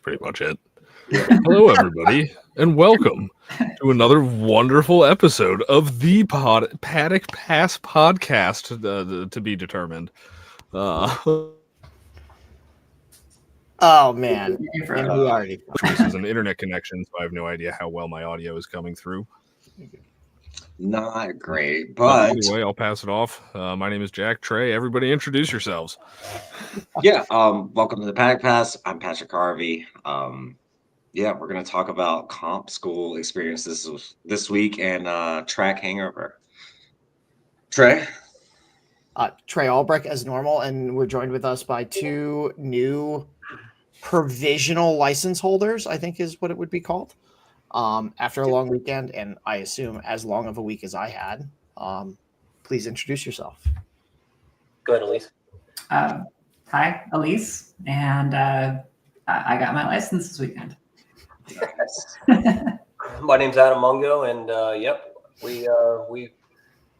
pretty much it. Hello, everybody, and welcome to another wonderful episode of the Paddock Pass podcast, to be determined. Oh man, and we already choices and internet connection, so I have no idea how well my audio is coming through. Not great, but anyway, I'll pass it off. My name is Jack. Trey, everybody introduce yourselves. Welcome to the Paddock Pass. I'm Patrick Harvey. We're going to talk about comp school experiences this week and track hangover. Trey? Trey Albrecht as normal, and we're joined with us by two new provisional license holders, I think is what it would be called, after a long weekend, and I assume as long of a week as I had. Please introduce yourself. Go ahead, Elise. Hi, Elise, and I got my license this weekend. My name's Adam Mungo, and we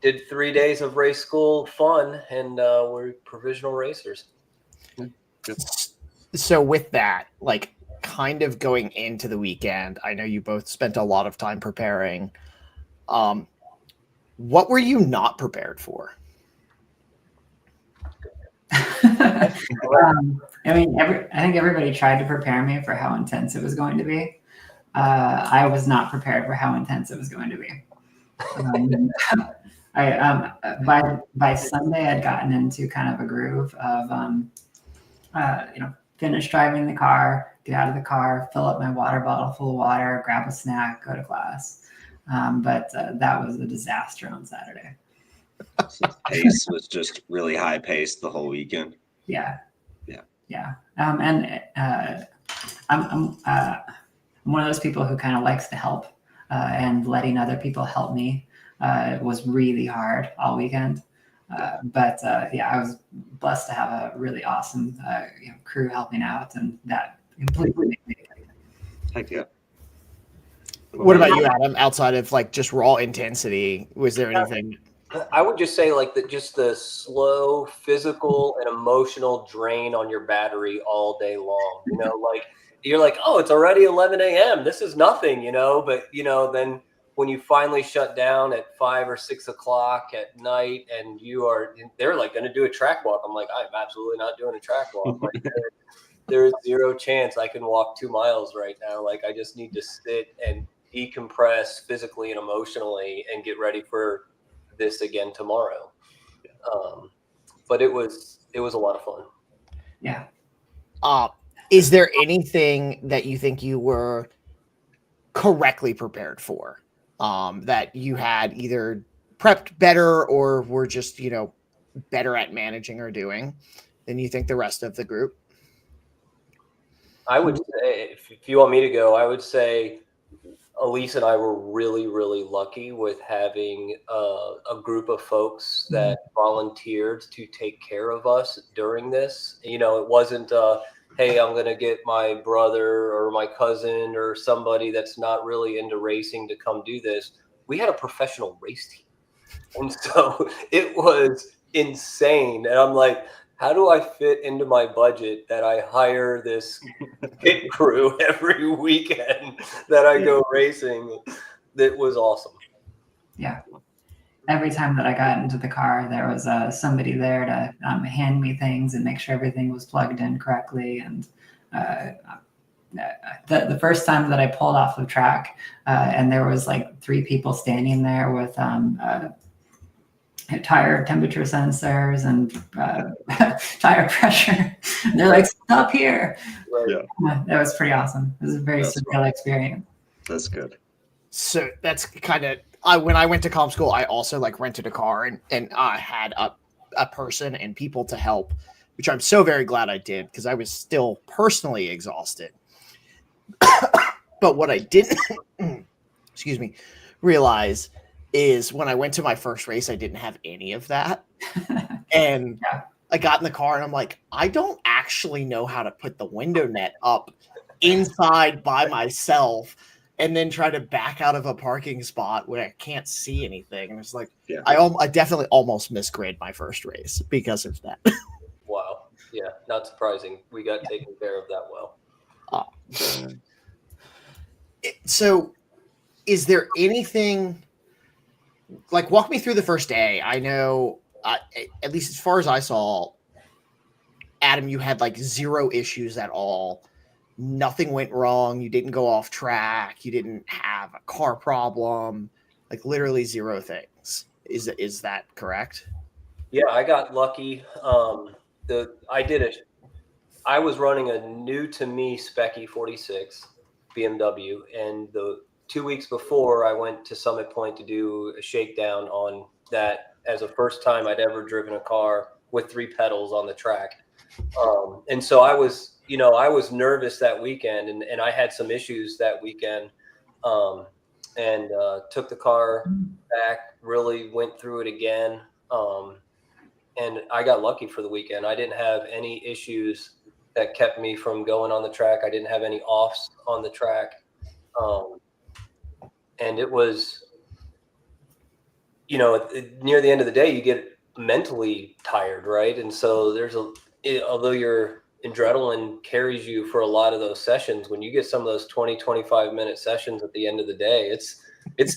did 3 days of race school fun, and we're provisional racers. Good. So with that, like, kind of going into the weekend, I know you both spent a lot of time preparing. What were you not prepared for? I think everybody tried to prepare me for how intense it was going to be. I was not prepared for how intense it was going to be. By Sunday, I'd gotten into kind of a groove of, finish driving the car, get out of the car, fill up my water bottle full of water, grab a snack, go to class. But that was a disaster on Saturday. So the pace was just really high paced the whole weekend. Yeah. I'm one of those people who kind of likes to help, and letting other people help me was really hard all weekend. I was blessed to have a really awesome crew helping out, and that completely made me. Heck yeah. What about you, Adam? Outside of like just raw intensity, was there anything? I would just say just the slow physical and emotional drain on your battery all day long. You're like, oh, it's already 11 a.m. This is nothing, But then when you finally shut down at 5 or 6 o'clock at night, and they're like going to do a track walk. I'm like, I'm absolutely not doing a track walk. Like, there's zero chance I can walk 2 miles right now. Like, I just need to sit and decompress physically and emotionally and get ready for this again tomorrow. But it was a lot of fun. Yeah. Is there anything that you think you were correctly prepared for, that you had either prepped better or were just, better at managing or doing than you think the rest of the group? I would say, if you want me to go, I would say Elise and I were really, really lucky with having a group of folks that volunteered to take care of us during this. It wasn't, hey, I'm going to get my brother or my cousin or somebody that's not really into racing to come do this. We had a professional race team. And so it was insane. And I'm like, how do I fit into my budget that I hire this pit crew every weekend that I go racing? That was awesome. Yeah. Every time that I got into the car, there was somebody there to hand me things and make sure everything was plugged in correctly. And the first time that I pulled off the track, and there was like 3 people standing there with tire temperature sensors and tire pressure. And they're like, stop here. Yeah. That was pretty awesome. It was a very surreal experience. That's good. So that's kind of, when I went to comp school, I also rented a car and I had a person and people to help, which I'm so very glad I did because I was still personally exhausted. But what I didn't, realize is when I went to my first race, I didn't have any of that. And I got in the car and I'm like, I don't actually know how to put the window net up inside by myself and then try to back out of a parking spot where I can't see anything. And it's like, I definitely almost misgraded my first race because of that. Wow. Yeah. Not surprising. We got taken care of that well. So, is there anything like walk me through the first day? I know, at least as far as I saw, Adam, you had like zero issues at all. Nothing went wrong. You didn't go off track. You didn't have a car problem. Like literally zero things. Is that correct? Yeah, I got lucky. I was running a new to me Spec E46 BMW, and the 2 weeks before I went to Summit Point to do a shakedown on that as a first time I'd ever driven a car with 3 pedals on the track. And so I was nervous that weekend, and I had some issues that weekend, and took the car back, really went through it again. And I got lucky for the weekend. I didn't have any issues that kept me from going on the track. I didn't have any offs on the track. And it was, near the end of the day, you get mentally tired, right? And so although your adrenaline carries you for a lot of those sessions, when you get some of those 20, 25-minute sessions at the end of the day, it's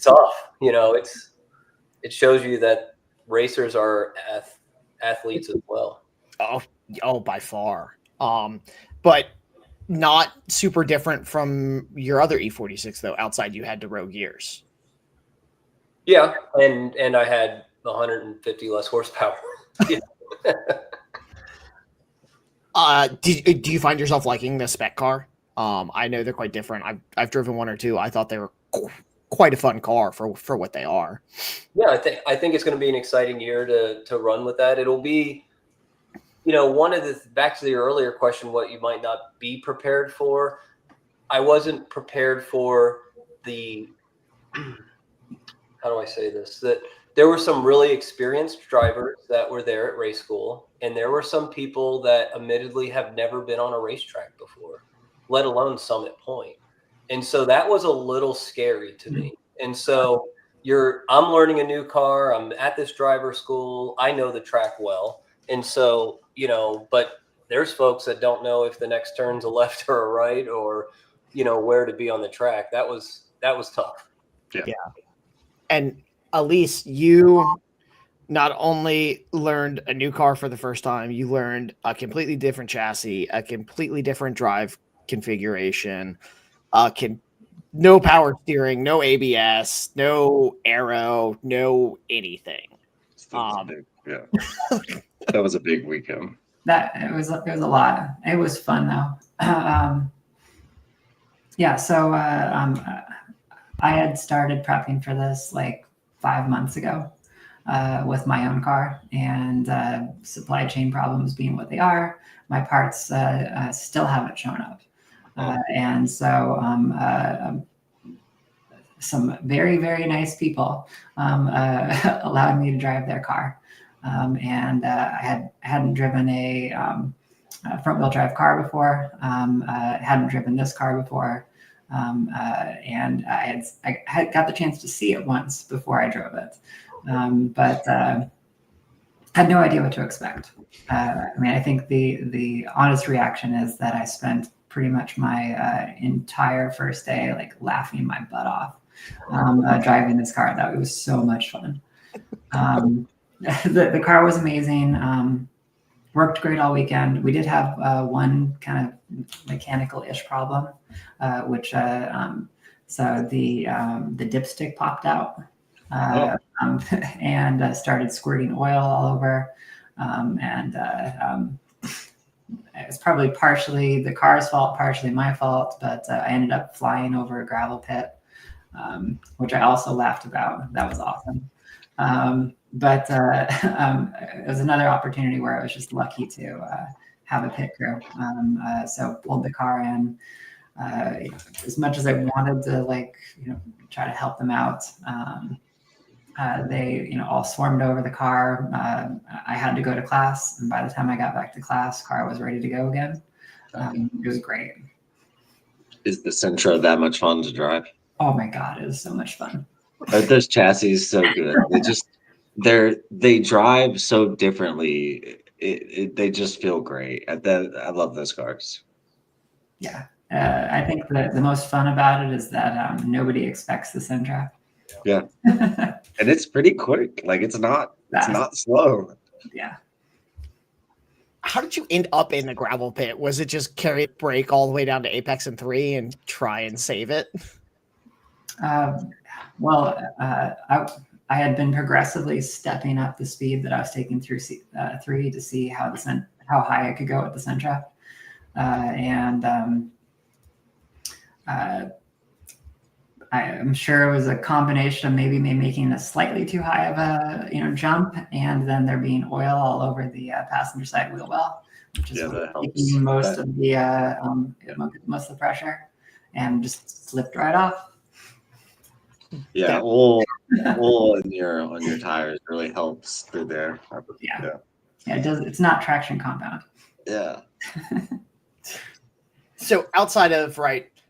tough. It shows you that racers are athletes as well. Oh, by far. But not super different from your other E46 though. Outside, you had to row gears. Yeah, and I had 150 less horsepower. Do you find yourself liking the spec car? I know they're quite different. I've driven one or two. I thought they were quite a fun car for what they are. Yeah, I think it's going to be an exciting year to run with that. It'll be, one of the, back to your earlier question, what you might not be prepared for. I wasn't prepared for the, how do I say this? That there were some really experienced drivers that were there at race school, and there were some people that admittedly have never been on a racetrack before, let alone Summit Point. And so that was a little scary to me. And so I'm learning a new car. I'm at this driver school. I know the track well. And so, but there's folks that don't know if the next turn's a left or a right, or, where to be on the track. That was tough. Yeah. And Elise, you not only learned a new car for the first time, you learned a completely different chassis, a completely different drive configuration, no power steering, no ABS, no aero, no anything. That was a big weekend. It was a lot. It was fun though. So I had started prepping for this like 5 months ago with my own car, and supply chain problems being what they are, my parts still haven't shown up. And so some very, very nice people allowed me to drive their car. And I hadn't driven a front-wheel drive car before, hadn't driven this car before. And I had got the chance to see it once before I drove it, but had no idea what to expect. I think the honest reaction is that I spent pretty much my entire first day like laughing my butt off driving this car. That was so much fun. The car was amazing. Worked great all weekend. We did have one kind of mechanical-ish problem, which so the dipstick popped out and started squirting oil all over. It was probably partially the car's fault, partially my fault, but I ended up flying over a gravel pit, which I also laughed about. That was awesome. But it was another opportunity where I was just lucky to have a pit crew. So pulled the car in. As much as I wanted to try to help them out, they all swarmed over the car. I had to go to class, and by the time I got back to class, car was ready to go again. It was great. Is the Sentra that much fun to drive? Oh my God, it was so much fun. Those chassis so good. They drive so differently. They just feel great. I love those cars. Yeah, I think the most fun about it is that nobody expects the sin trap. Yeah. And it's pretty quick. Like it's not slow. Yeah. How did you end up in the gravel pit? Was it just carry break all the way down to Apex and 3 and try and save it? I had been progressively stepping up the speed that I was taking through 3 to see how high I could go with the sin trap. I'm sure it was a combination of maybe me making a slightly too high of a jump, and then there being oil all over the passenger side wheel well, which is taking most of the pressure, and just slipped right off. Yeah, oil on your tires really helps through there. Yeah, it does. It's not traction compound. Yeah. So outside of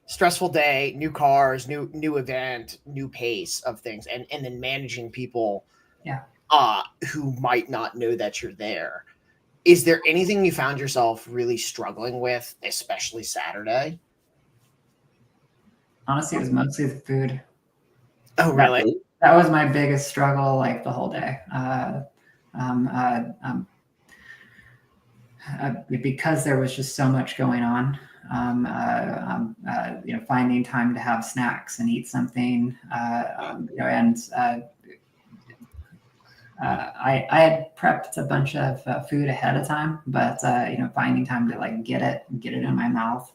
stressful day, new cars, new event, new pace of things, and then managing people who might not know that you're there, is there anything you found yourself really struggling with, especially Saturday? Honestly, it was mostly the food. Oh, really? That was my biggest struggle, like the whole day. Because there was just so much going on. Finding time to have snacks and eat something, I had prepped a bunch of food ahead of time, but finding time to get it in my mouth,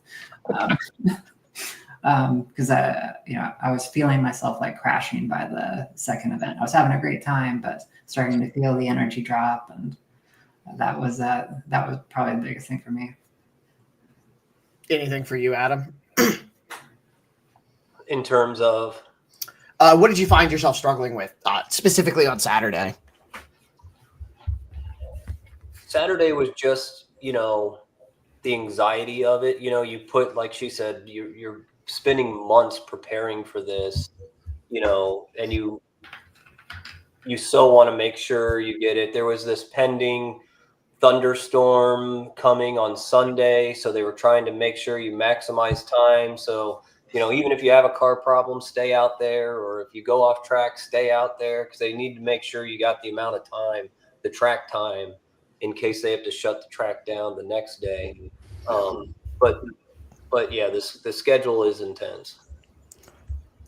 because I was feeling myself crashing by the second event. I was having a great time, but starting to feel the energy drop, and that was probably the biggest thing for me. Anything for you, Adam? In terms of? What did you find yourself struggling with, specifically on Saturday? Saturday was just, the anxiety of it. You put, like she said, you're spending months preparing for this, and you so want to make sure you get it. There was this pending thunderstorm coming on Sunday, so they were trying to make sure you maximize time. So, even if you have a car problem, stay out there, or if you go off track, stay out there, because they need to make sure you got the amount of time, the track time, in case they have to shut the track down the next day. But yeah, the schedule is intense.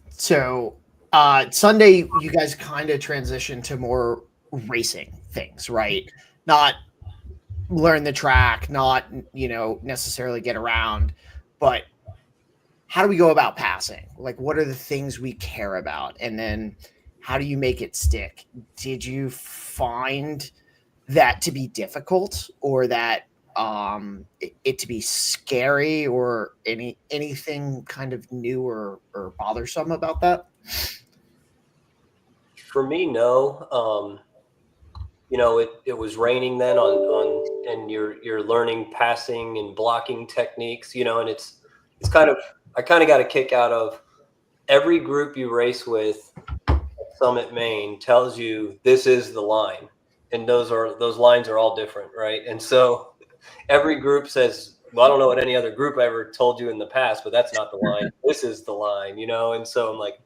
So Sunday, you guys kind of transitioned to more racing things, right? Not learn the track, not necessarily get around, but how do we go about passing? What are the things we care about, and then how do you make it stick? Did you find that to be difficult, or that it to be scary, or anything kind of new or bothersome about that? For me, no. It was raining then and you're learning passing and blocking techniques, and it's kind of, I kind of got a kick out of every group you race with at Summit, Maine tells you this is the line, and those lines are all different, right? And so every group says, well, I don't know what any other group ever told you in the past, but that's not the line. This is the line, and so I'm like,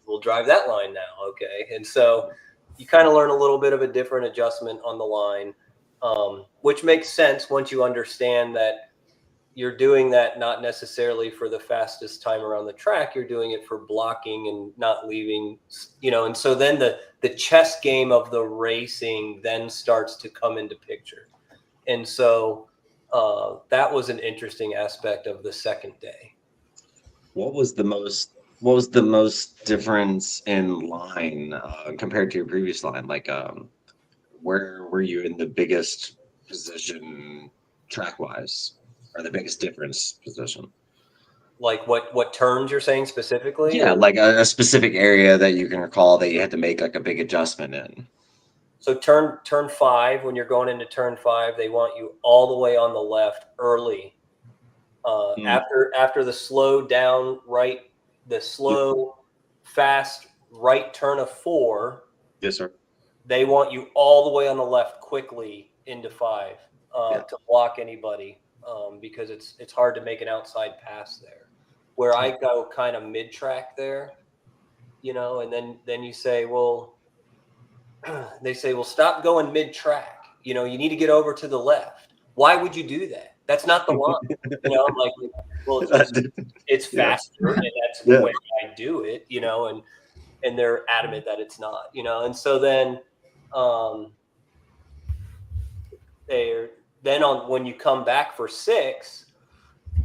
we'll drive that line now. Okay. And so you kind of learn a little bit of a different adjustment on the line, which makes sense once you understand that you're doing that not necessarily for the fastest time around the track. You're doing it for blocking and not leaving, and so then the chess game of the racing then starts to come into picture. And so that was an interesting aspect of the second day. What was the most difference in line compared to your previous line? Where were you in the biggest position track wise, or the biggest difference position? Like what turns you're saying specifically? Yeah, like a specific area that you can recall that you had to make a big adjustment in. So turn 5, when you're going into turn 5, they want you all the way on the left early. After the slow down right, the slow fast right turn of 4. Yes, sir. They want you all the way on the left quickly into 5 to block anybody. because it's hard to make an outside pass there. Where I go kind of mid-track there, and then you say, well, they say, well, stop going mid-track. You need to get over to the left. Why would you do that? That's not the line. I'm like, well, it's faster, and that's the way I do it. And they're adamant that it's not. And so then, when you come back for 6,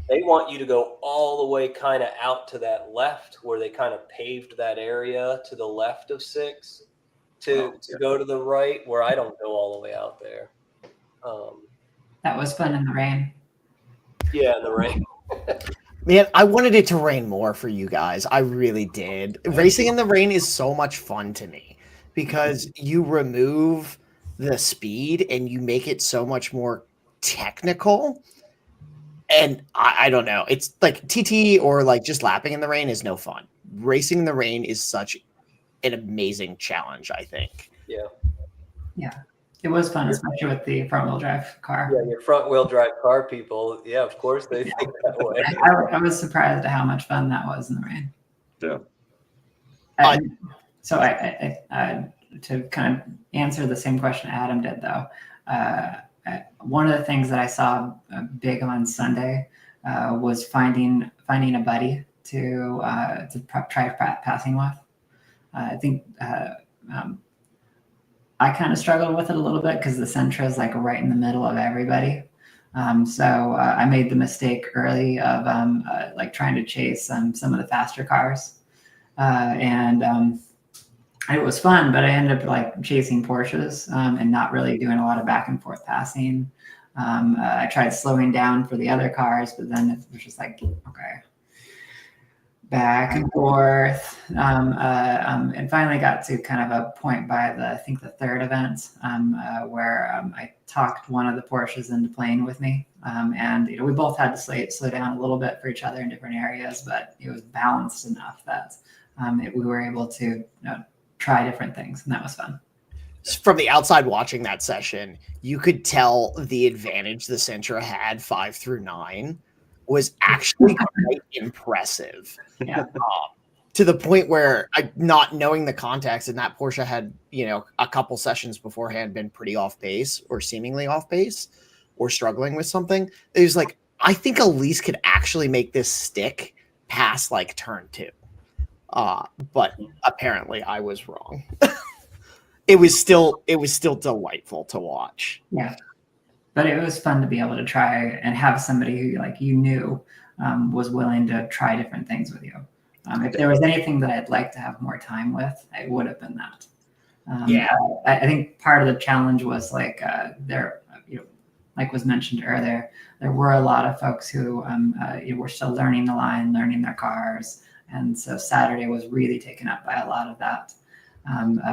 they want you to go all the way kind of out to that left where they kind of paved that area to the left of 6 to go to the right, where I don't go all the way out there. That was fun in the rain. Yeah, in the rain. Man, I wanted it to rain more for you guys. I really did. Racing in the rain is so much fun to me because you remove the speed and you make it so much more technical. And I don't know. It's like TT or like just lapping in the rain is no fun. Racing in the rain is such an amazing challenge, I think. Yeah. Yeah. It was fun, especially with the front-wheel drive car. Yeah, your front-wheel drive car people. Yeah, of course they think that way. I was surprised at how much fun that was in the rain. Yeah. So I to kind of answer the same question Adam did, though, one of the things that I saw big on Sunday was finding a buddy to try passing with. I think I kind of struggled with it a little bit because the Sentra is like right in the middle of everybody. So I made the mistake early of like trying to chase some of the faster cars. And it was fun, but I ended up like chasing Porsches and not really doing a lot of back and forth passing. I tried slowing down for the other cars, but then it was just like, okay, back and forth. And finally got to kind of a point by I think the third event where I talked one of the Porsches into playing with me. And we both had to slow down a little bit for each other in different areas, but it was balanced enough that we were able to try different things, and that was fun. From the outside watching that session, you could tell the advantage the Sentra had 5 through 9 was actually quite impressive. Yeah. To the point where not knowing the context, and that Porsche had, a couple sessions beforehand been pretty off pace or seemingly off pace or struggling with something. It was like, I think Elise could actually make this stick past like turn 2. But apparently I was wrong. It was still delightful to watch. Yeah. But it was fun to be able to try and have somebody who you knew was willing to try different things with you. If there was anything that I'd like to have more time with, it would have been that. I think part of the challenge was like like was mentioned earlier, there were a lot of folks who were still learning the line, learning their cars. And so Saturday was really taken up by a lot of that.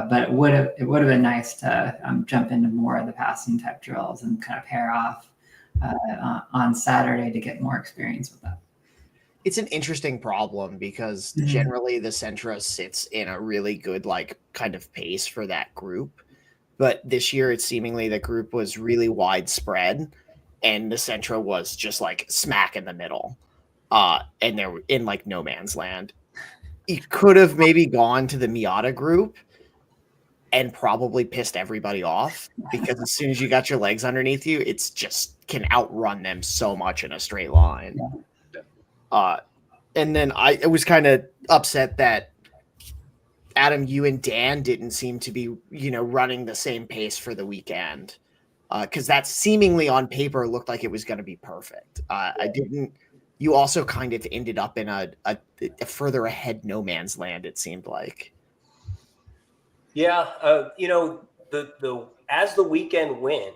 But it would have been nice to jump into more of the passing type drills and kind of pair off on Saturday to get more experience with that. It's an interesting problem because generally the Sentra sits in a really good kind of pace for that group. But this year it's seemingly the group was really widespread and the Sentra was just like smack in the middle. And they're in like no man's land. You could have maybe gone to the Miata group and probably pissed everybody off because as soon as you got your legs underneath you, it's just can outrun them so much in a straight line. And then I was kind of upset that Adam, you and Dan didn't seem to be, running the same pace for the weekend because that seemingly on paper looked like it was going to be perfect. You also kind of ended up in a further ahead no man's land, it seemed like. Yeah, as the weekend went,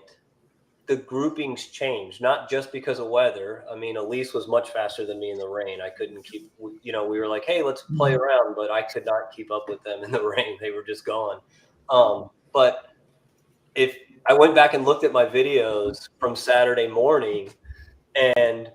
the groupings changed, not just because of weather. I mean, Elise was much faster than me in the rain. I couldn't keep, we were like, hey, let's play around, but I could not keep up with them in the rain. They were just gone. But if I went back and looked at my videos from Saturday morning, and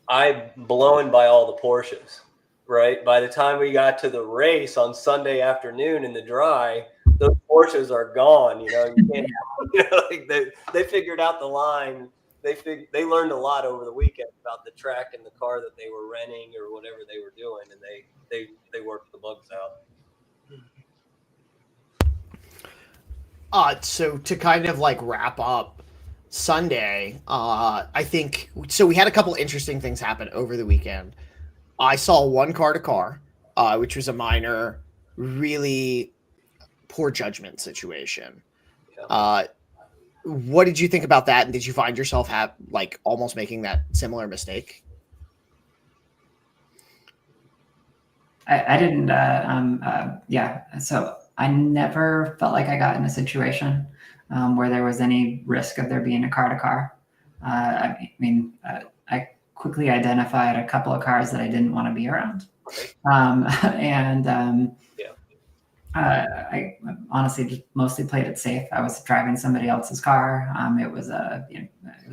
I'm blowing by all the Porsches, right? By the time we got to the race on Sunday afternoon in the dry, those Porsches are gone. You can't, they figured out the line they learned a lot over the weekend about the track and the car that they were renting or whatever they were doing, and they worked the bugs out. So to kind of like wrap up Sunday, I think so. We had a couple interesting things happen over the weekend. I saw one car to car, which was a minor, really poor judgment situation. Yeah. What did you think about that? And did you find yourself almost making that similar mistake? I didn't. So I never felt like I got in a situation where there was any risk of there being a car to car. I quickly identified a couple of cars that I didn't want to be around, I honestly just mostly played it safe. I was driving somebody else's car. It was a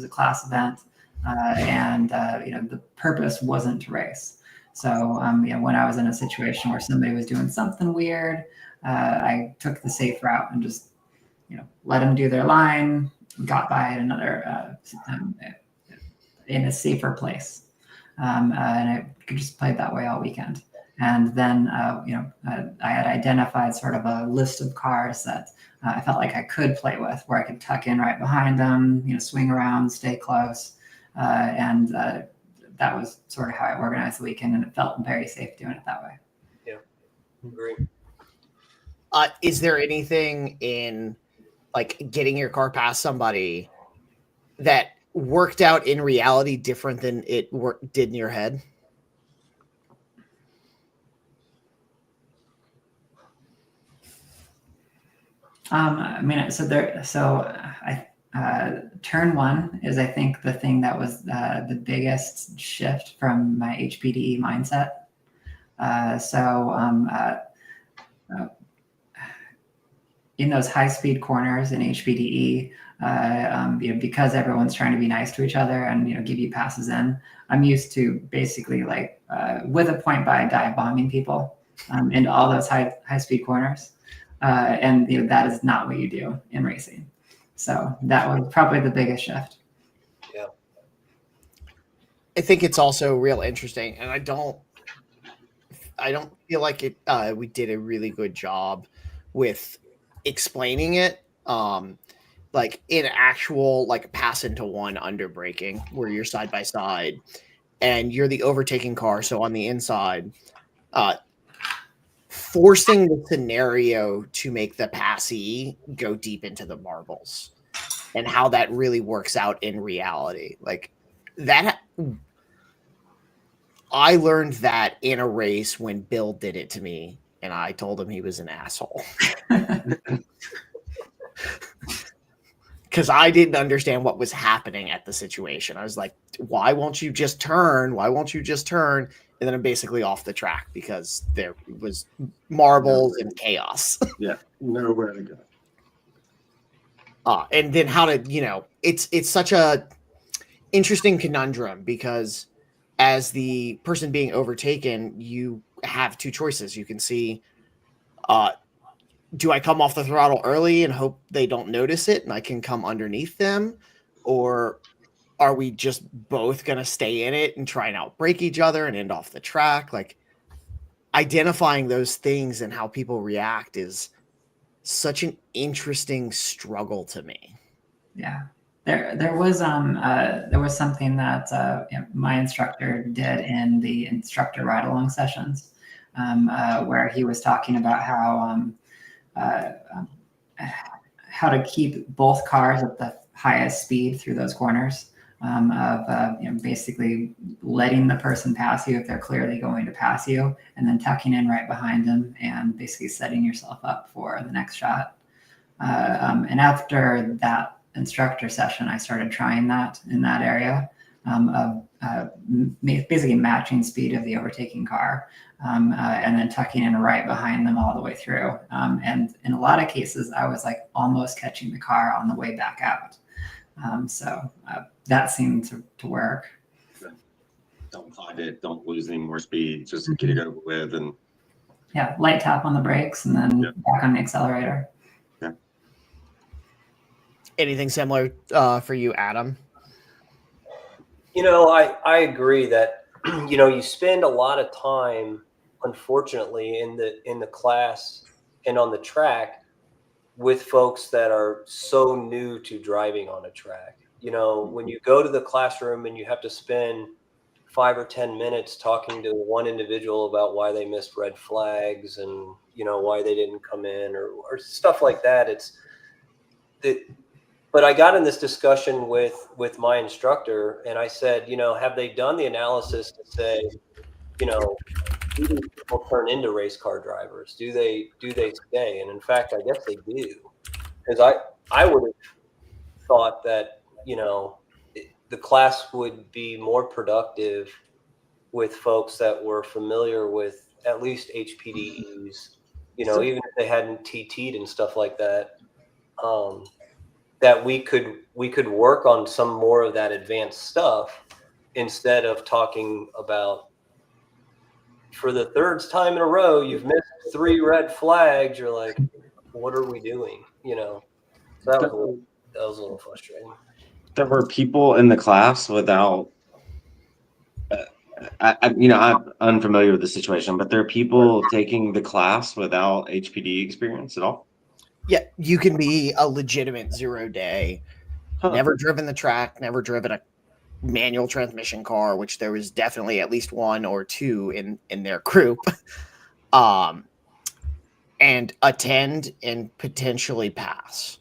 class event, and the purpose wasn't to race. So when I was in a situation where somebody was doing something weird, I took the safe route and just let them do their line, got by at another in a safer place, and I could just play that way all weekend. And then, I had identified sort of a list of cars that I felt like I could play with, where I could tuck in right behind them, swing around, stay close. And that was sort of how I organized the weekend, and it felt very safe doing it that way. Yeah, agree. Is there anything in getting your car past somebody that worked out in reality different than it did in your head? Turn one is, I think, the thing that was the biggest shift from my HPDE mindset. In those high-speed corners in HPDE, because everyone's trying to be nice to each other and give you passes in, I'm used to basically with a point by dive bombing people into all those high-speed corners. And that is not what you do in racing. So that was probably the biggest shift. Yeah. I think it's also real interesting, and I don't feel like we did a really good job with explaining it. In actual pass into one under braking, where you're side by side and you're the overtaking car. So on the inside, forcing the scenario to make the passee go deep into the marbles, and how that really works out in reality. That I learned that in a race when Bill did it to me, and I told him he was an asshole. Because I didn't understand what was happening at the situation. I was like, why won't you just turn? Why won't you just turn? And then I'm basically off the track because there was marbles and chaos. Yeah, nowhere to go. And then how to, it's such a interesting conundrum, because as the person being overtaken, you have two choices. You can see, do I come off the throttle early and hope they don't notice it and I can come underneath them? Or are we just both going to stay in it and try and outbrake each other and end off the track? Identifying those things and how people react is such an interesting struggle to me. Yeah. There was something that my instructor did in the instructor ride along sessions, where he was talking about how to keep both cars at the highest speed through those corners, basically letting the person pass you if they're clearly going to pass you, and then tucking in right behind them and basically setting yourself up for the next shot. And after that instructor session, I started trying that in that area basically matching speed of the overtaking car, and then tucking in right behind them all the way through. And in a lot of cases, I was almost catching the car on the way back out. So that seemed to work. Don't find it. Don't lose any more speed. Just get it over with. And yeah, light tap on the brakes and then back on the accelerator. Yeah. Anything similar for you, Adam? I agree that you spend a lot of time, unfortunately, in the class and on the track with folks that are so new to driving on a track. When you go to the classroom and you have to spend 5 or 10 minutes talking to one individual about why they missed red flags and why they didn't come in or stuff like that. But I got in this discussion with my instructor, and I said, have they done the analysis to say, do these people turn into race car drivers? Do they stay? And in fact, I guess they do, because I would have thought that the class would be more productive with folks that were familiar with at least HPDEs, even if they hadn't TT'd and stuff like that. That we could work on some more of that advanced stuff instead of talking about, for the third time in a row, you've missed 3 red flags. You're like, what are we doing? So that was a little frustrating. There were people in the class without. I'm unfamiliar with the situation, but there are people taking the class without HPD experience at all. Yeah, you can be a legitimate 0-day, never driven the track, never driven a manual transmission car, which there was definitely at least 1 or 2 in their group, and attend and potentially pass.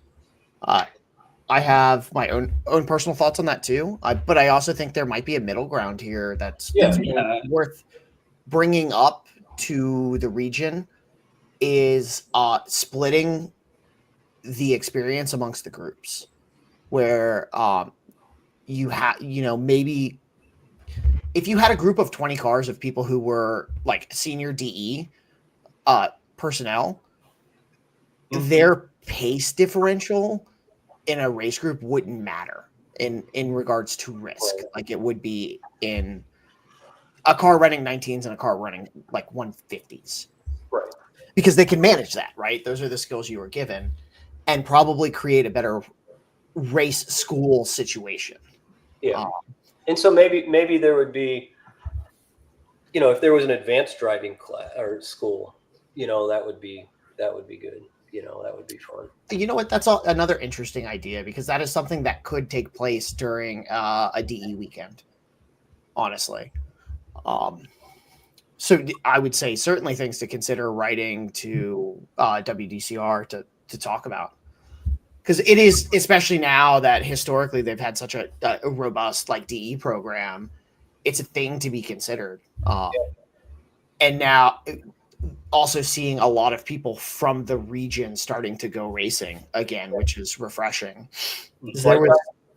I have my own personal thoughts on that too, but I also think there might be a middle ground here that's worth bringing up to the region, is splitting the experience amongst the groups, where you have, maybe if you had a group of 20 cars of people who were like senior DE personnel, their pace differential in a race group wouldn't matter in regards to risk, like it would be in a car running 19s and a car running like 150s, right? Because they can manage that, right? Those are the skills you were given, and probably create a better race school situation. Yeah. And so maybe there would be, if there was an advanced driving class or school, that would be good. That would be fun. You know what? That's another interesting idea, because that is something that could take place during a DE weekend, honestly. So I would say certainly things to consider writing to WDCR to talk about. Because it is, especially now that historically they've had such a robust like DE program, it's a thing to be considered. And now also seeing a lot of people from the region starting to go racing again, which is refreshing.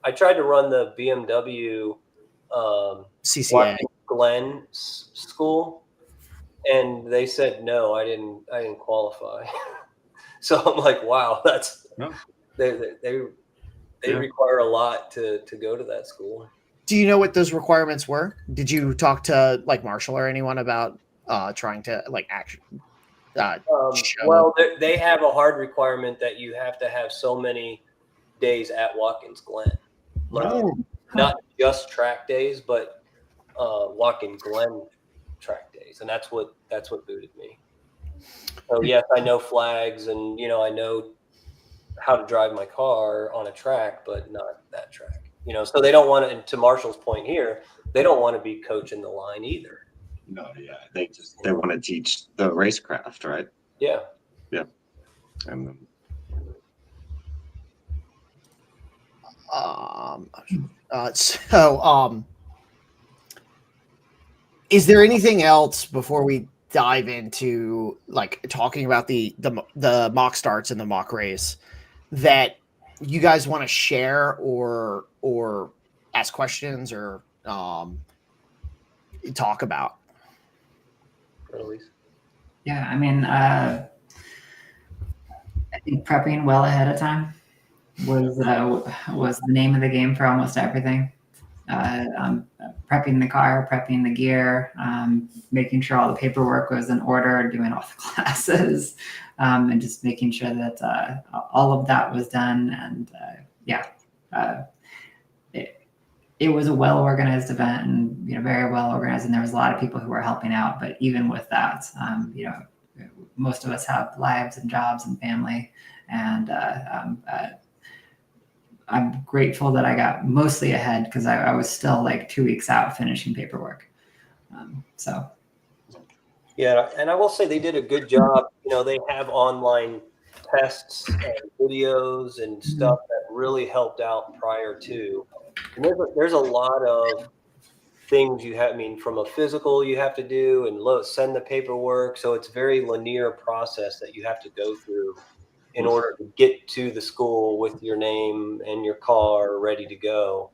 I tried to run the BMW CCA Glen school, and they said no, I didn't qualify. So I'm like, wow, that's they require a lot to go to that school. Do you know what those requirements were? Did you talk to like Marshall or anyone about trying to like actually well, they have a hard requirement that you have to have so many days at Watkins Glen, not just track days, but Watkins Glen track days, and that's what booted me. So yes, I know flags, and I know how to drive my car on a track, but not that track. So they don't want to. And to Marshall's point here, they don't want to be coaching the line either. No, yeah, they want to teach the racecraft, right? Yeah. And is there anything else before we dive into like talking about the mock starts and the mock race that you guys want to share or ask questions or talk about? Yeah, I mean, I think prepping well ahead of time was the name of the game for almost everything. Prepping the car, prepping the gear, making sure all the paperwork was in order, doing all the classes, and just making sure that all of that was done. And it was a well-organized event, and very well organized, and there was a lot of people who were helping out. But even with that, most of us have lives and jobs and family, and I'm grateful that I got mostly ahead because I was still like 2 weeks out finishing paperwork. Yeah, and I will say they did a good job. They have online tests and videos and stuff that really helped out prior to. And there's a lot of things you have. I mean, from a physical you have to do and send the paperwork. So it's a very linear process that you have to go through in order to get to the school with your name and your car ready to go.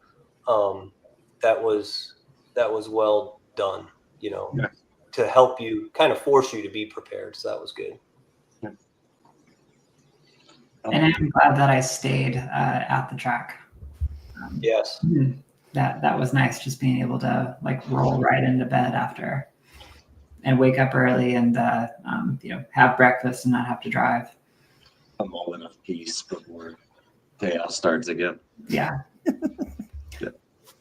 That was well done, to help you, kind of force you to be prepared. So that was good. And I'm glad that I stayed at the track. Yes. That was nice, just being able to like roll right into bed after and wake up early and have breakfast and not have to drive. I'm all in a peace before chaos starts again. Yeah.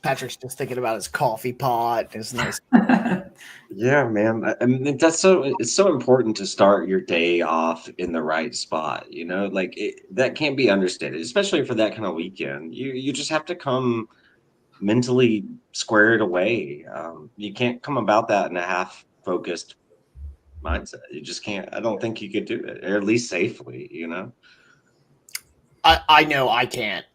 Patrick's just thinking about his coffee pot. His nice. Yeah, man. I mean, it's so important to start your day off in the right spot. That can't be understated, especially for that kind of weekend. You just have to come mentally squared away. You can't come about that in a half-focused mindset. You just can't. I don't think you could do it, or at least safely. I know I can't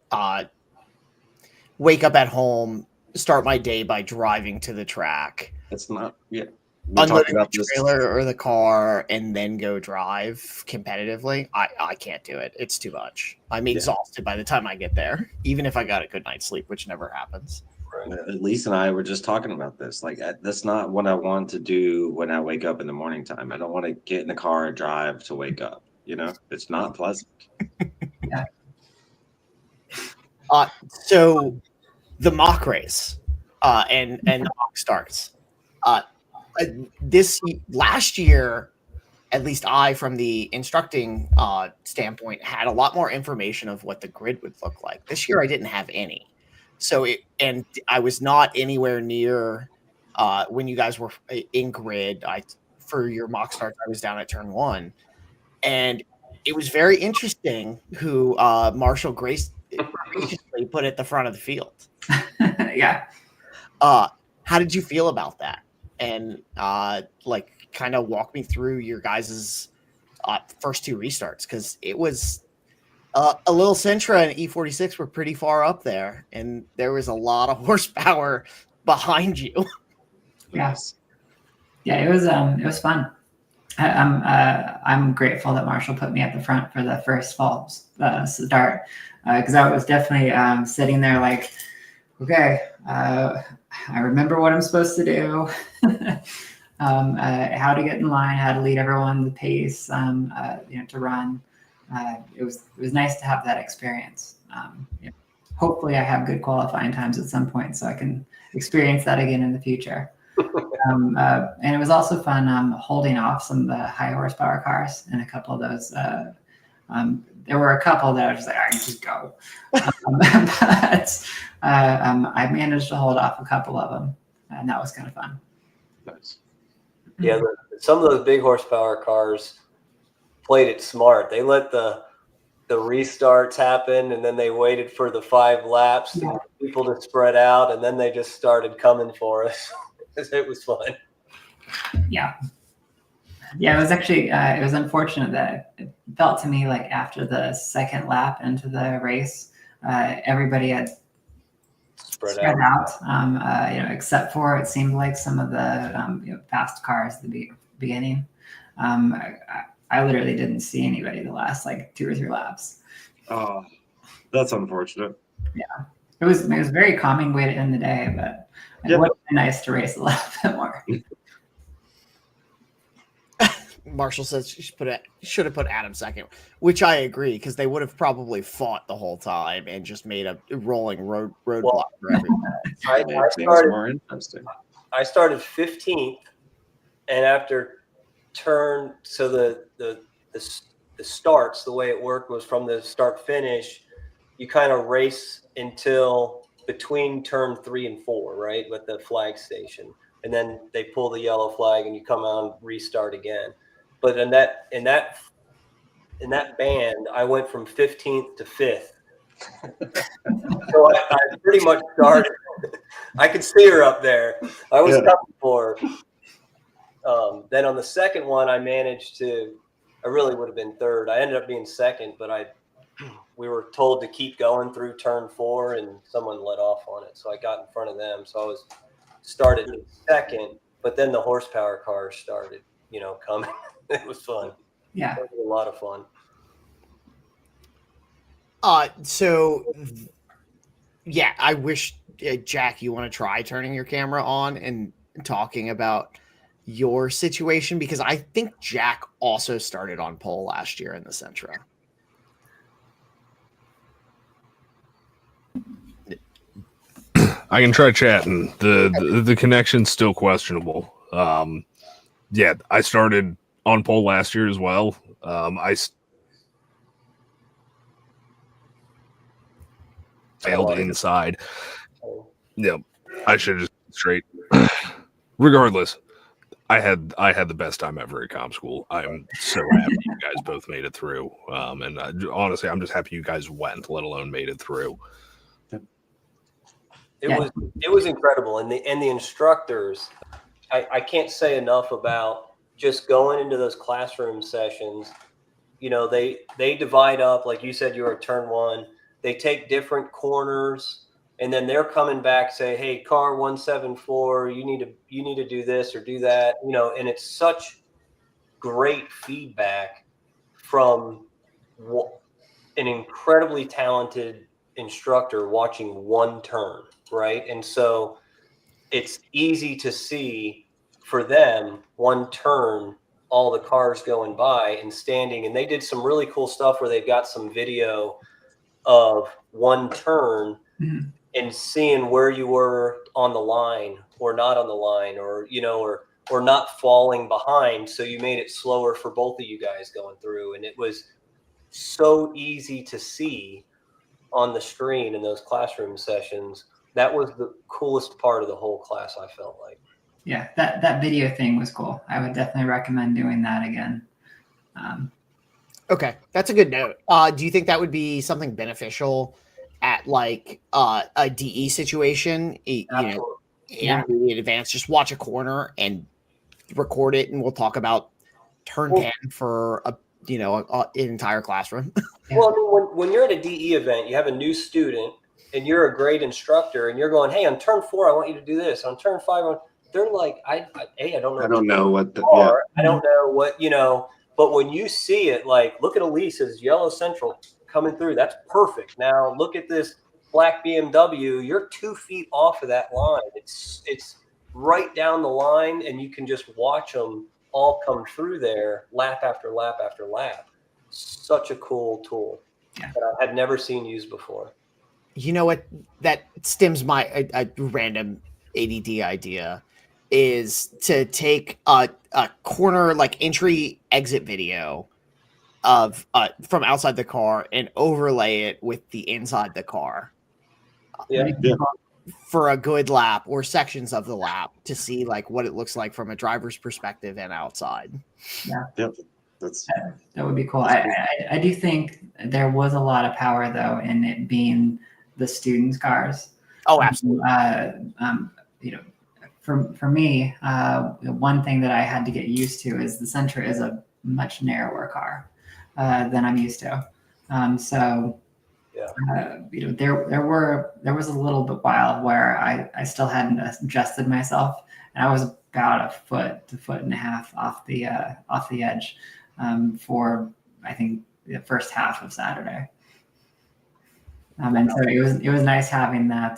wake up at home, start my day by driving to the track. It's not. Yeah. Unloading the trailer or the car and then go drive competitively. I can't do it. It's too much. I'm exhausted by the time I get there, even if I got a good night's sleep, which never happens. Right. Elise and I were just talking about this. That's not what I want to do when I wake up in the morning time. I don't want to get in the car and drive to wake up. It's not pleasant. Yeah. So the mock race and the mock starts. This last year, at least I, from the instructing standpoint, had a lot more information of what the grid would look like. This year, I didn't have any. So I was not anywhere near when you guys were in grid. For your mock starts, I was down at turn 1, and it was very interesting who Marshall graciously put at the front of the field. Yeah. How did you feel about that? And kind of walk me through your guys' first 2 restarts, because it was a little Sentra and E46 were pretty far up there, and there was a lot of horsepower behind you. Yes. Yeah, it was fun. I'm grateful that Marshall put me at the front for the first fall start, because I was definitely sitting there like, okay, I remember what I'm supposed to do, how to get in line, how to lead everyone, the pace, to run. It was nice to have that experience. Hopefully I have good qualifying times at some point so I can experience that again in the future. And it was also fun holding off some of the high horsepower cars in a couple of those. There were a couple that I was just like, I can just go. But I managed to hold off a couple of them, and that was kind of fun. Nice. Yeah, some of those big horsepower cars played it smart. They let the restarts happen, and then they waited for the 5 laps and people to spread out, and then they just started coming for us. It was fun. Yeah. Yeah, it was actually, it was unfortunate that it felt to me like after the second lap into the race, everybody had spread out. Except for it seemed like some of the fast cars at the beginning. I literally didn't see anybody the last 2 or 3 laps. Oh, that's unfortunate. Yeah, it was a very calming way to end the day, but it would have been nice to race a little bit more. Marshall says she should have put Adam second, which I agree, because they would have probably fought the whole time and just made a rolling roadblock for everyone. I started 15th, and after the starts, the way it worked was from the start finish, you kind of race until between turn 3 and 4, right, with the flag station, and then they pull the yellow flag and you come out and restart again. But in that band, I went from 15th to 5th. So I pretty much started. I could see her up there. I was coming for her. Then on the second one, I managed to. I really would have been third. I ended up being second, but we were told to keep going through turn 4, and someone let off on it, so I got in front of them. So I was started in second, but then the horsepower cars started, coming. It was fun. Yeah, it was a lot of fun. So yeah, I wish Jack, you want to try turning your camera on and talking about your situation, because I think Jack also started on pole last year in the Sentra. I can try chatting. The connection's still questionable. Yeah, I started on pole last year as well. I failed inside. Yeah, I should have just straight. Regardless, I had the best time ever at comp school. I'm so happy you guys both made it through. And honestly, I'm just happy you guys went, let alone made it through. It was incredible, and the instructors. I can't say enough about just going into those classroom sessions. They divide up, like you said, you're at turn 1. They take different corners, and then they're coming back, say, hey, car 174, you need to do this or do that, and it's such great feedback from an incredibly talented instructor watching one turn, right? And so it's easy to see for them one turn, all the cars going by and standing. And they did some really cool stuff where they've got some video of one turn and seeing where you were on the line or not on the line, or or not falling behind, so you made it slower for both of you guys going through. And it was so easy to see on the screen in those classroom sessions. That was the coolest part of the whole class, I felt like. Yeah, that video thing was cool. I would definitely recommend doing that again. Okay, that's a good note. Do you think that would be something beneficial at like a DE situation? In advance, just watch a corner and record it, and we'll talk about turn 10 for an entire classroom. Well, I mean, when you're at a DE event, you have a new student and you're a great instructor, and you're going, hey, on turn 4, I want you to do this. On turn 5, they're like, I don't know. I don't know what the I don't know what, but when you see it, like, look at Elise's yellow central coming through. That's perfect. Now look at this black BMW. You're 2 feet off of that line. It's right down the line, and you can just watch them all come through there lap after lap after lap. Such a cool tool that I had never seen used before. You know what? That stems my a random ADD idea is to take a corner, like entry exit video of from outside the car and overlay it with the inside the car. Yeah. For a good lap or sections of the lap to see like what it looks like from a driver's perspective and outside. Yeah. Yep. That would be cool. I do think there was a lot of power though in it being the students' cars. Oh, absolutely. For me, one thing that I had to get used to is the Sentra is a much narrower car than I'm used to. There was a little bit while where I still hadn't adjusted myself, and I was about a foot to foot and a half off the edge for I think the first half of Saturday. And so it was nice having that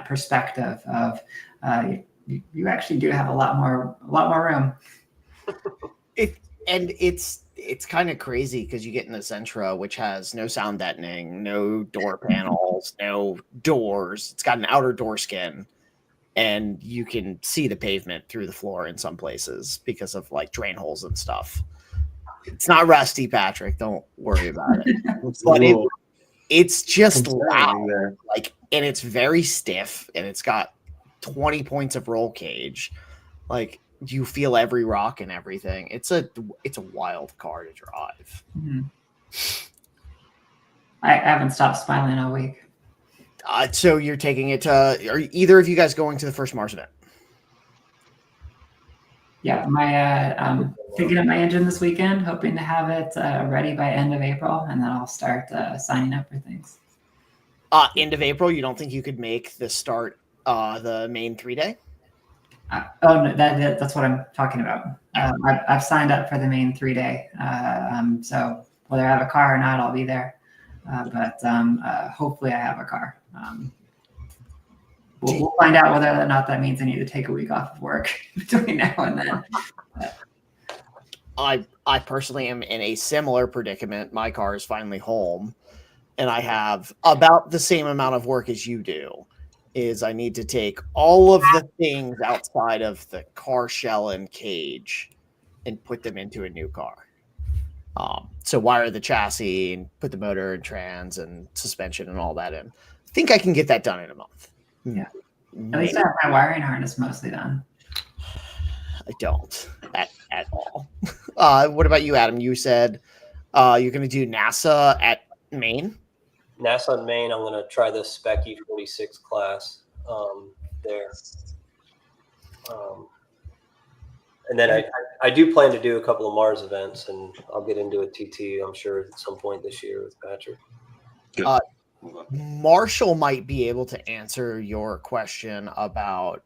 perspective of you actually do have a lot more room. It's kind of crazy because you get in the Sentra, which has no sound deadening, no door panels, no doors. It's got an outer door skin, and you can see the pavement through the floor in some places because of like drain holes and stuff. It's not rusty, Patrick. Don't worry about it. It's just Concerning loud, there. like, and it's very stiff, and it's got 20 points of roll cage. Like, you feel every rock and everything. It's a wild car to drive. Mm-hmm. I haven't stopped smiling all week. So you're taking it to? Are either of you guys going to the first Mars event? Yeah, I'm picking up my engine this weekend, hoping to have it ready by end of April, and then I'll start signing up for things. End of April. You don't think you could make the start the main 3-day? No, that's what I'm talking about. I've signed up for the main 3-day. So whether I have a car or not, I'll be there. But hopefully I have a car. We'll find out whether or not that means I need to take a week off of work between now and then. I personally am in a similar predicament. My car is finally home, and I have about the same amount of work as you do. Is I need to take all of the things outside of the car shell and cage and put them into a new car. So wire the chassis and put the motor and trans and suspension and all that in. I think I can get that done in a month. Yeah. At least I have my wiring harness mostly done. I don't at all. What about you, Adam? You said you're going to do NASA at Maine. NASA in Maine. I'm going to try the Spec E46 class there. And then I do plan to do a couple of Mars events, and I'll get into a TT, I'm sure, at some point this year with Patrick. Marshall might be able to answer your question about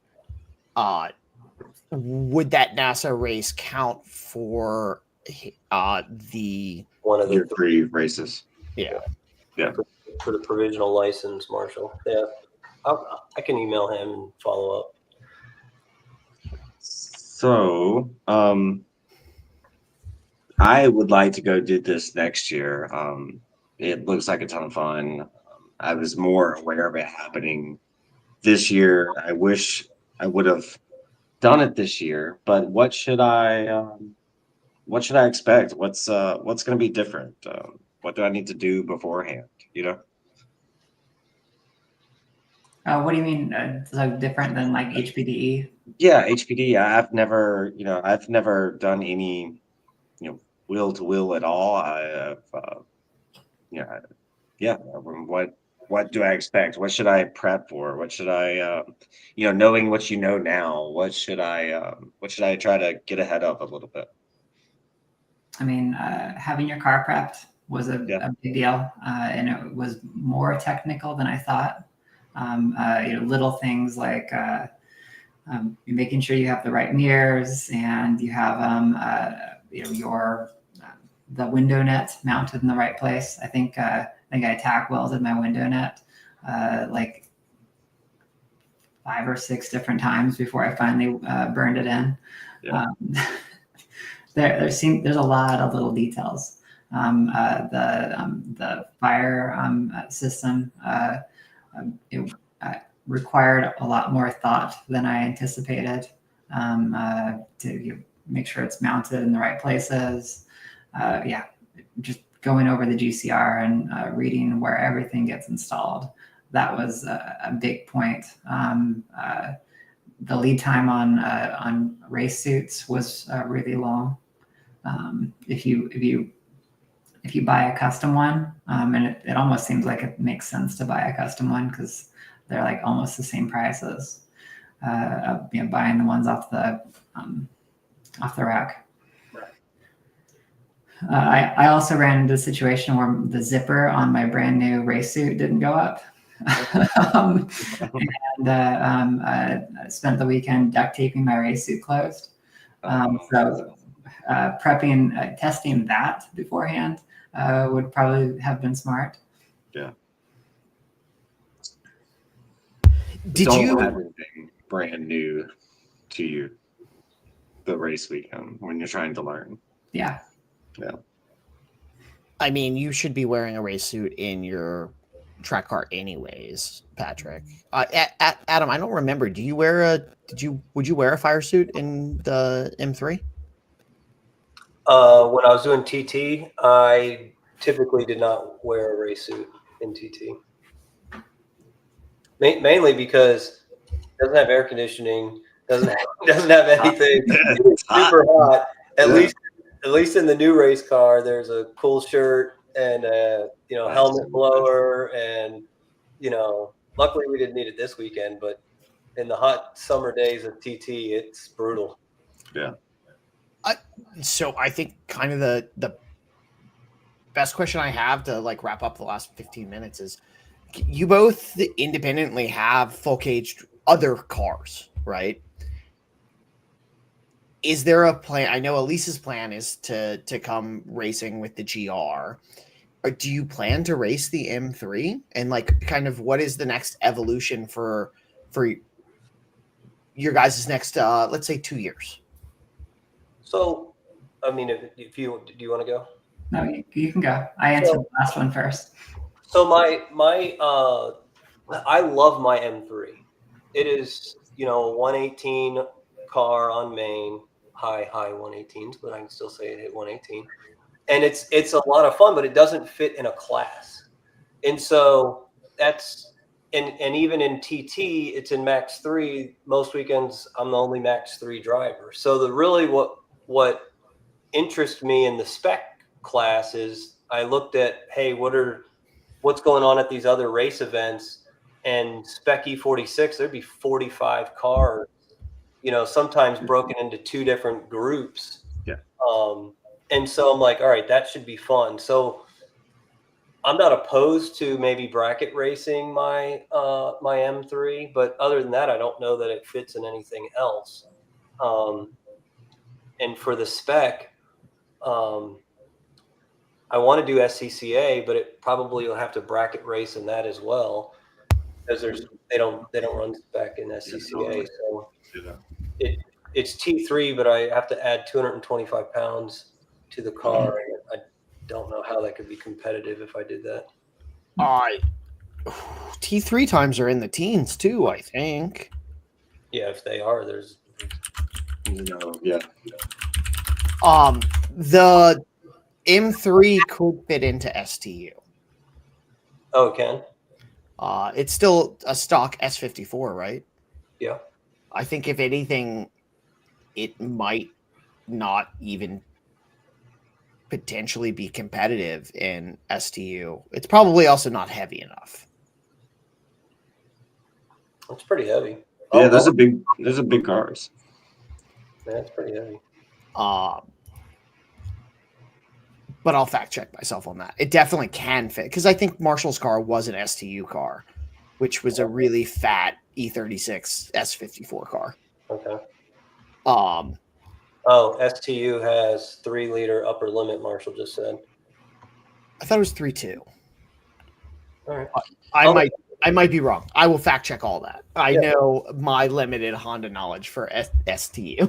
would that NASA race count for the one of the 3 races? Yeah. For the provisional license, Marshall. Yeah, I can email him and follow up. So, I would like to go do this next year. It looks like a ton of fun. I was more aware of it happening this year. I wish I would have done it this year, but what should I expect? What's going to be different? What do I need to do beforehand? What do you mean? So different than like HPDE? Yeah, HPD. I've never done any, wheel to wheel at all. I have, what do I expect? What should I prep for? What should I, knowing what you know now, what should I try to get ahead of a little bit? I mean, having your car prepped was a big deal, and it was more technical than I thought. Little things like making sure you have the right mirrors and you have the window net mounted in the right place. I think I tack welded my window net like 5 or 6 different times before I finally burned it in. Yeah. There's a lot of little details. The fire system it required a lot more thought than I anticipated to make sure it's mounted in the right places. Just going over the GCR and reading where everything gets installed. That was a big point. The lead time on race suits was really long. If you buy a custom one, and it almost seems like it makes sense to buy a custom one because they're like almost the same price as buying the ones off the rack. I also ran into a situation where the zipper on my brand new race suit didn't go up. I spent the weekend duct taping my race suit closed. So testing that beforehand would probably have been smart. Yeah. Did you have anything brand new to you the race weekend when you're trying to learn? Yeah. Yeah. I mean, you should be wearing a race suit in your track car anyways, Patrick. Adam, I don't remember. Would you wear a fire suit in the M3? When I was doing TT, I typically did not wear a race suit in TT. Mainly because it doesn't have air conditioning, doesn't have anything. It's super hot. At least in the new race car, there's a cool shirt and a helmet blower, and luckily we didn't need it this weekend, but in the hot summer days of TT, it's brutal. Yeah. So I think kind of the best question I have to like wrap up the last 15 minutes is, you both independently have full caged other cars, right? Is there a plan? I know Elise's plan is to come racing with the GR. Or do you plan to race the M3? And like, kind of, what is the next evolution for your guys' next, let's say 2 years? So, I mean, if you do, you want to go? No, you can go. I answered the last one first. So I love my M3. It is, a 118 car on main, high 118s, but I can still say it hit 118. And it's a lot of fun, but it doesn't fit in a class. And so that's, and even in TT, it's in Max 3. Most weekends, I'm the only Max 3 driver. So what interests me in the spec class is I looked at, hey, what's going on at these other race events, and Spec E46, there'd be 45 cars, sometimes broken into 2 different groups. Yeah. And so I'm like, all right, that should be fun. So I'm not opposed to maybe bracket racing my M3, but other than that, I don't know that it fits in anything else. And for the spec, I want to do SCCA, but it probably will have to bracket race in that as well, because they don't run spec in SCCA. So it's T3, but I have to add 225 pounds to the car. And I don't know how that could be competitive if I did that. T3 times are in the teens too, I think. Yeah, if they are, there's Yeah. The M3 could fit into STU. Oh, it can? It's still a stock S54, right? Yeah. I think if anything, it might not even potentially be competitive in STU. It's probably also not heavy enough. It's pretty heavy. Yeah, those are big cars. Yeah, it's pretty heavy. But I'll fact check myself on that. It definitely can fit, because I think Marshall's car was an STU car, which was a really fat E36 S54 car. Okay. STU has 3-liter upper limit, Marshall just said. I thought it was 3.2. All right. I might be wrong. I will fact check all that. I know my limited Honda knowledge for STU.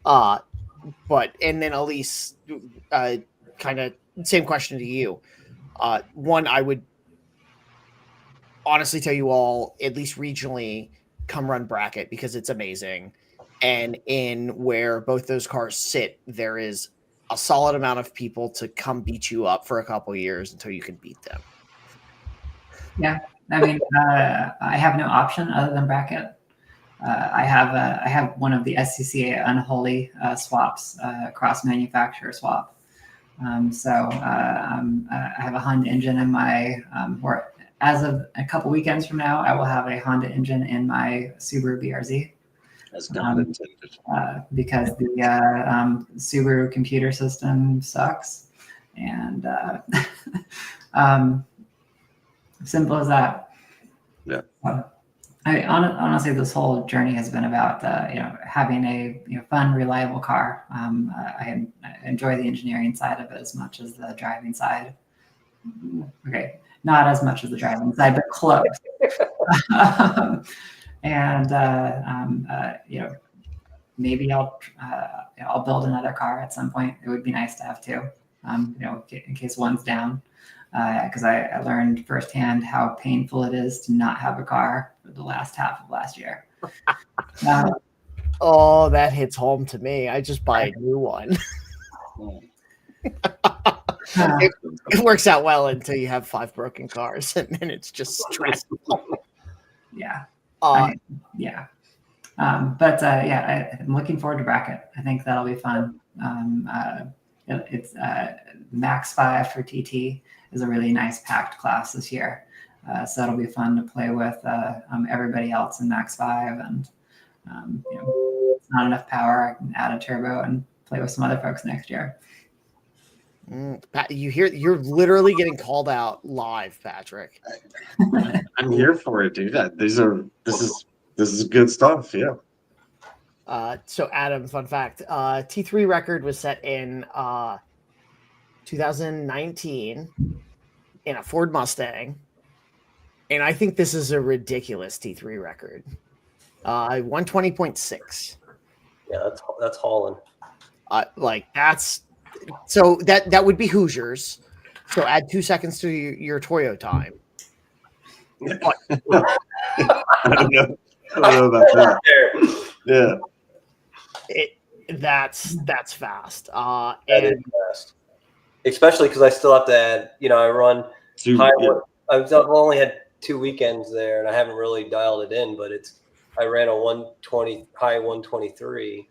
But, and then Elise, kind of same question to you. One, I would honestly tell you all, at least regionally, come run bracket, because it's amazing. And in where both those cars sit, there is a solid amount of people to come beat you up for a couple of years until you can beat them. Yeah, I mean, I have no option other than bracket. I have one of the SCCA unholy swaps, cross manufacturer swap. So I have a Honda engine in my, or as of a couple weekends from now, I will have a Honda engine in my Subaru BRZ. As God intended. Because the Subaru computer system sucks. And simple as that. Yeah. Honestly, this whole journey has been about having a fun, reliable car. I enjoy the engineering side of it as much as the driving side. Okay, not as much as the driving side, but close. Maybe I'll build another car at some point. It would be nice to have two, in case one's down. Because I learned firsthand how painful it is to not have a car for the last half of last year. Oh, that hits home to me. I just buy a new one. It works out well until you have 5 broken cars, and then it's just stressful. Yeah. Uh, Yeah. I'm looking forward to bracket. I think that'll be fun. It's Max 5 for TT is a really nice packed class this year. So it'll be fun to play with everybody else in Max 5. And it's not enough power. I can add a turbo and play with some other folks next year. you're literally getting called out live, Patrick. I'm here for it, dude. This is good stuff. Yeah. So Adam, fun fact, T3 record was set in 2019 in a Ford Mustang. And I think this is a ridiculous T3 record. 120.6. Yeah, that's hauling. So that would be Hoosiers. So add 2 seconds to your Toyo time. I don't know about that. Yeah. That's fast. That is fast. Especially because I still have to add, I run I've only had 2 weekends there and I haven't really dialed it in, but I ran a 120 high 123.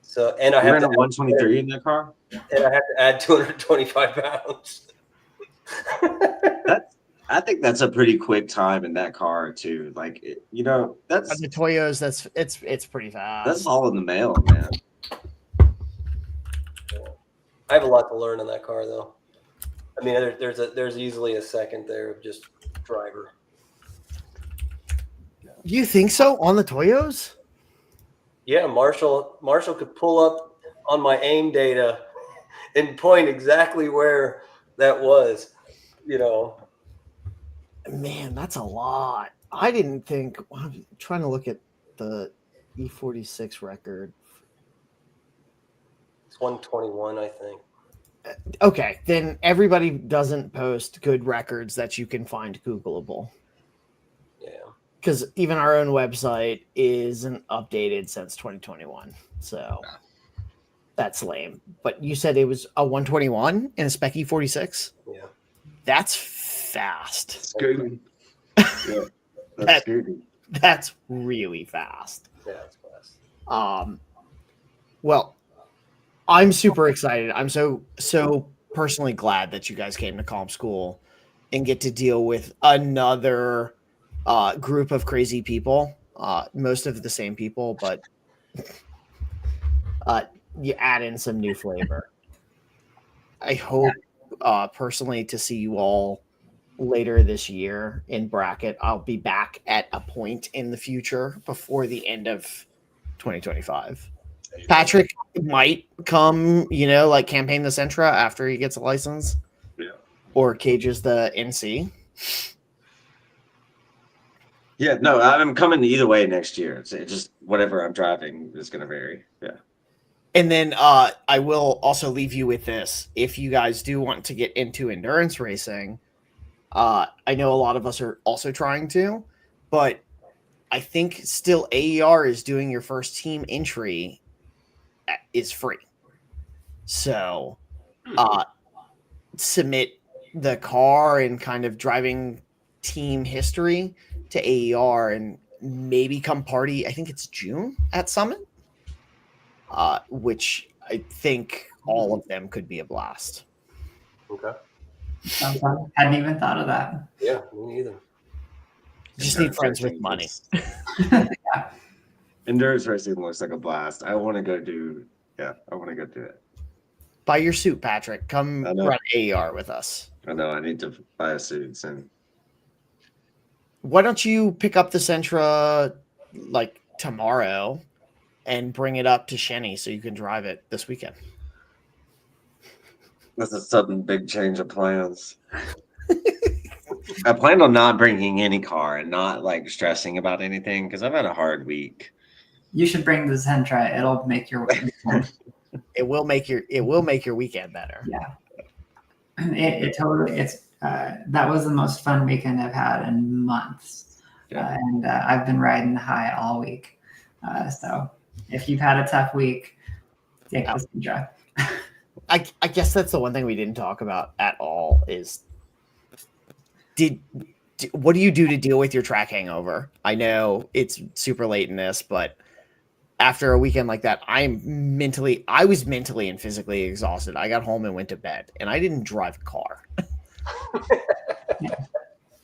So and I ran a 123 in that car? And I have to add 225 pounds. I think that's a pretty quick time in that car too. Like that's the Toyos. It's pretty fast. That's all in the mail, man. I have a lot to learn on that car, though. I mean, there's easily a second there of just driver. You think so on the Toyos? Yeah, Marshall could pull up on my aim data and point exactly where that was. Man, that's a lot. I didn't think. I'm trying to look at the E46 record. It's 121, I think. Okay, then everybody doesn't post good records that you can find Googleable. Yeah. Because even our own website isn't updated since 2021. So that's lame. But you said it was a 121 in a Spec E46? Yeah. That's fast. Scooting. Yeah, that's scooting. That's really fast. Yeah, it's fast. Well, I'm super excited. I'm so personally glad that you guys came to Comp School and get to deal with another group of crazy people. Most of the same people, but you add in some new flavor. I hope personally to see you all later this year in bracket. I'll be back at a point in the future before the end of 2025. Patrick might come, like campaign the Sentra after he gets a license. Yeah. Or cages the NC. Yeah, no, I'm coming either way next year. It's just whatever I'm driving is going to vary. Yeah. And then I will also leave you with this. If you guys do want to get into endurance racing, I know a lot of us are also trying to, but I think still AER is doing your first team entry is free. So submit the car and kind of driving team history to AER and maybe come party. I think it's June at Summit, which I think all of them could be a blast. Okay. Hadn't even thought of that. Yeah, me neither. Just need friends with money. Yeah. Endurance racing looks like a blast. I want to go do it. Buy your suit, Patrick. Come run AER with us. I know. I need to buy a suit soon. Why don't you pick up the Sentra like tomorrow and bring it up to Shenny so you can drive it this weekend? That's a sudden big change of plans. I planned on not bringing any car and not like stressing about anything because I've had a hard week. You should bring the Sentra. It'll make your It will make your weekend better. Yeah. It totally. That was the most fun weekend I've had in months, and I've been riding high all week. So if you've had a tough week, take the Sentra. I guess that's the one thing we didn't talk about at all is what do you do to deal with your track hangover? I know it's super late in this, but after a weekend like that, I was mentally and physically exhausted. I got home and went to bed, and I didn't drive a car. Yeah,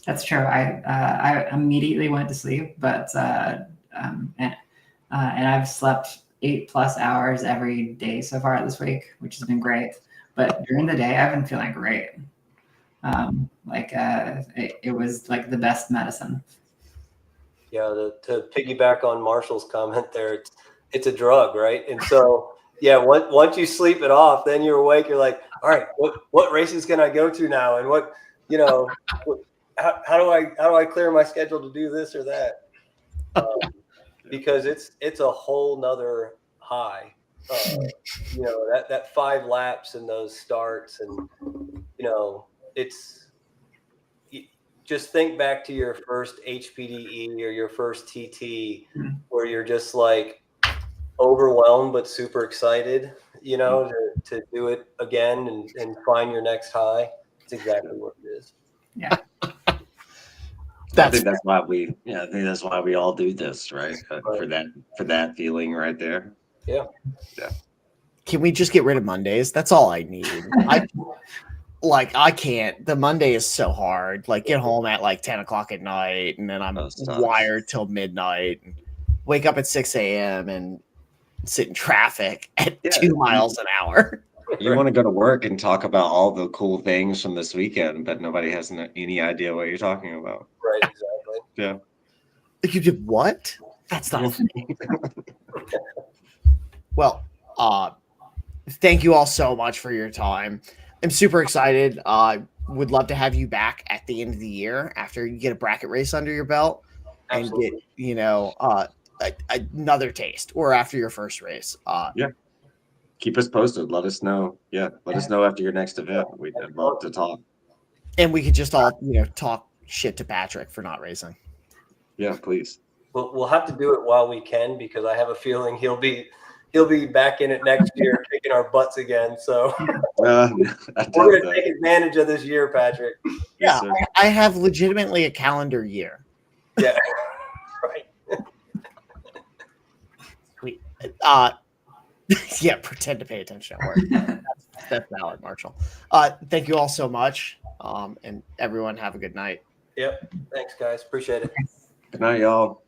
that's true. I immediately went to sleep, but and I've slept 8+ hours every day so far this week, which has been great. But during the day, I've been feeling great. It was like the best medicine. Yeah, to piggyback on Marshall's comment there, it's a drug, right? And so, yeah, once you sleep it off, then you're awake. You're like, all right, what races can I go to now? And how do I clear my schedule to do this or that? Because it's a whole nother high. That 5 laps and those starts, and it's. Just think back to your first HPDE or your first TT, where you're just like overwhelmed but super excited, to do it again and find your next high. It's exactly what it is. Yeah. I think that's why we all do this, right? For that feeling right there. Yeah. Can we just get rid of Mondays? That's all I need. I can't. The Monday is so hard. Like, get home at like 10 o'clock at night, and then I'm wired till midnight. And wake up at 6 a.m. and sit in traffic at 2 miles an hour. You want to go to work and talk about all the cool things from this weekend, but nobody has any idea what you're talking about. Right, exactly. Yeah. You did what? That's not a thing. Well, thank you all so much for your time. I'm super excited. Would love to have you back at the end of the year after you get a bracket race under your belt. Absolutely. And get, another taste, or after your first race. Keep us posted. Let us know. Yeah. Let us know after your next event. We'd love to talk. And we could just all, talk shit to Patrick for not racing. Yeah, please. We'll have to do it while we can, because I have a feeling he'll be back in it next year, kicking our butts again. So we're going to take advantage of this year, Patrick. Yeah, I have legitimately a calendar year. Yeah, right. Sweet. Yeah, pretend to pay attention at work. That's valid, Marshall. Thank you all so much, and everyone have a good night. Yep. Thanks, guys. Appreciate it. Good night, y'all.